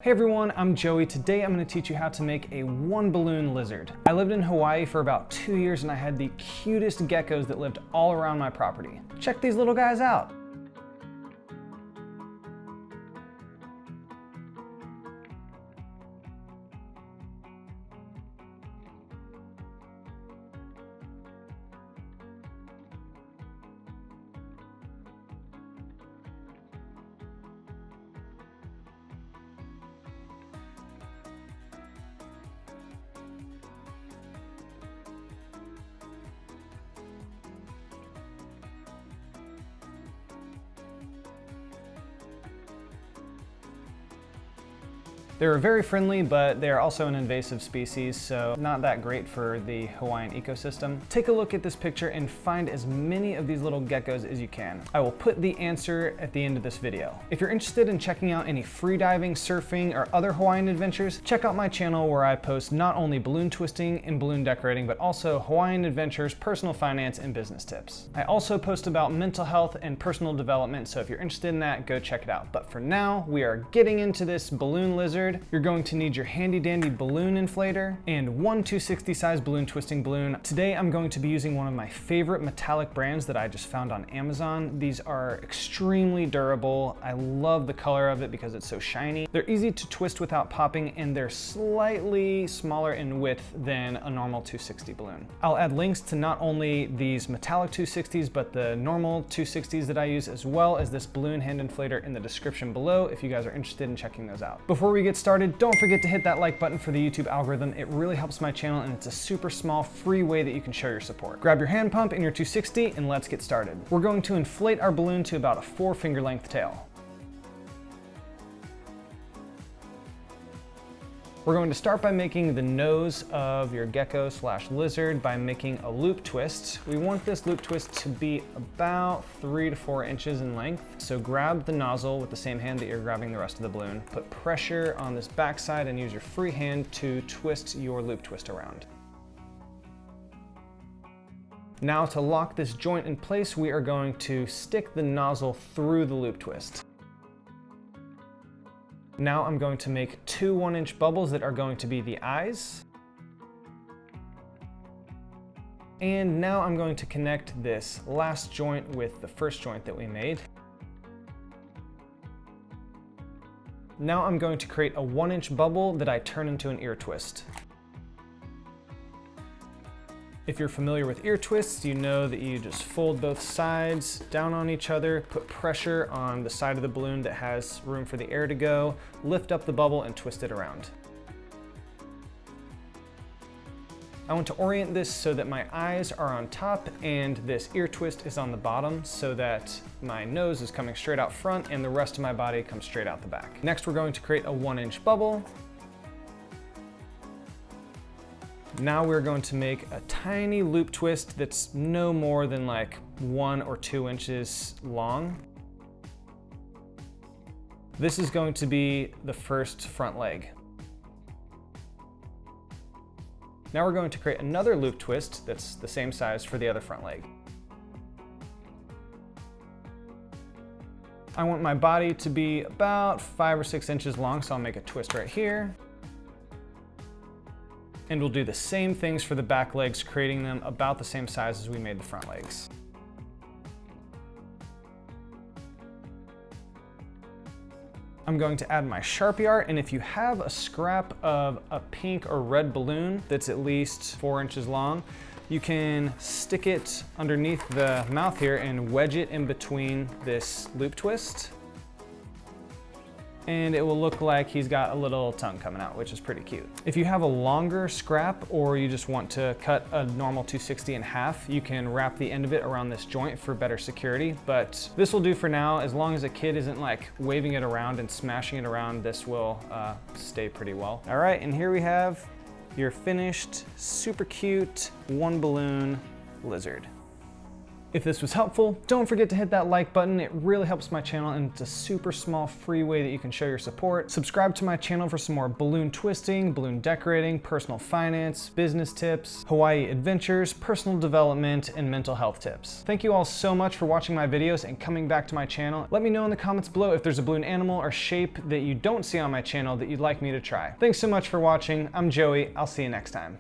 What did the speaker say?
Hey everyone, I'm Joey. Today I'm going to teach you how to make a one balloon lizard. I lived in Hawaii for about 2 years and I had the cutest geckos that lived all around my property. Check these little guys out. They're very friendly, but they're also an invasive species, so not that great for the Hawaiian ecosystem. Take a look at this picture and find as many of these little geckos as you can. I will put the answer at the end of this video. If you're interested in checking out any freediving, surfing, or other Hawaiian adventures, check out my channel where I post not only balloon twisting and balloon decorating, but also Hawaiian adventures, personal finance, and business tips. I also post about mental health and personal development, so if you're interested in that, go check it out. But for now, we are getting into this balloon lizard. You're going to need your handy dandy balloon inflator and one 260 size balloon twisting balloon. Today I'm going to be using one of my favorite metallic brands that I just found on Amazon. These are extremely durable. I love the color of it because it's so shiny. They're easy to twist without popping and they're slightly smaller in width than a normal 260 balloon. I'll add links to not only these metallic 260s but the normal 260s that I use, as well as this balloon hand inflator, in the description below if you guys are interested in checking those out. Before we get started, don't forget to hit that like button for the YouTube algorithm. It really helps my channel and it's a super small free way that you can show your support. Grab your hand pump and your 260 and let's get started. We're going to inflate our balloon to about a 4 finger length tail. We're going to start by making the nose of your gecko slash lizard by making a loop twist. We want this loop twist to be about 3 to 4 inches in length. So grab the nozzle with the same hand that you're grabbing the rest of the balloon. Put pressure on this backside and use your free hand to twist your loop twist around. Now to lock this joint in place, we are going to stick the nozzle through the loop twist. Now I'm going to make 2 1-inch bubbles that are going to be the eyes. And now I'm going to connect this last joint with the first joint that we made. Now I'm going to create a 1-inch bubble that I turn into an ear twist. If you're familiar with ear twists, you know that you just fold both sides down on each other, put pressure on the side of the balloon that has room for the air to go, lift up the bubble and twist it around. I want to orient this so that my eyes are on top and this ear twist is on the bottom so that my nose is coming straight out front and the rest of my body comes straight out the back. Next, we're going to create a 1-inch bubble. Now we're going to make a tiny loop twist that's no more than like 1 or 2 inches long. This is going to be the first front leg. Now we're going to create another loop twist that's the same size for the other front leg. I want my body to be about 5 or 6 inches long, so I'll make a twist right here. And we'll do the same things for the back legs, creating them about the same size as we made the front legs. I'm going to add my Sharpie art, and if you have a scrap of a pink or red balloon that's at least 4 inches long, you can stick it underneath the mouth here and wedge it in between this loop twist. And it will look like he's got a little tongue coming out, which is pretty cute. If you have a longer scrap or you just want to cut a normal 260 in half, you can wrap the end of it around this joint for better security, but this will do for now. As long as a kid isn't like waving it around and smashing it around, this will stay pretty well. All right, and here we have your finished, super cute, one balloon lizard. If this was helpful, don't forget to hit that like button. It really helps my channel, and it's a super small free way that you can show your support. Subscribe to my channel for some more balloon twisting, balloon decorating, personal finance, business tips, Hawaii adventures, personal development, and mental health tips. Thank you all so much for watching my videos and coming back to my channel. Let me know in the comments below if there's a balloon animal or shape that you don't see on my channel that you'd like me to try. Thanks so much for watching. I'm Joey. I'll see you next time.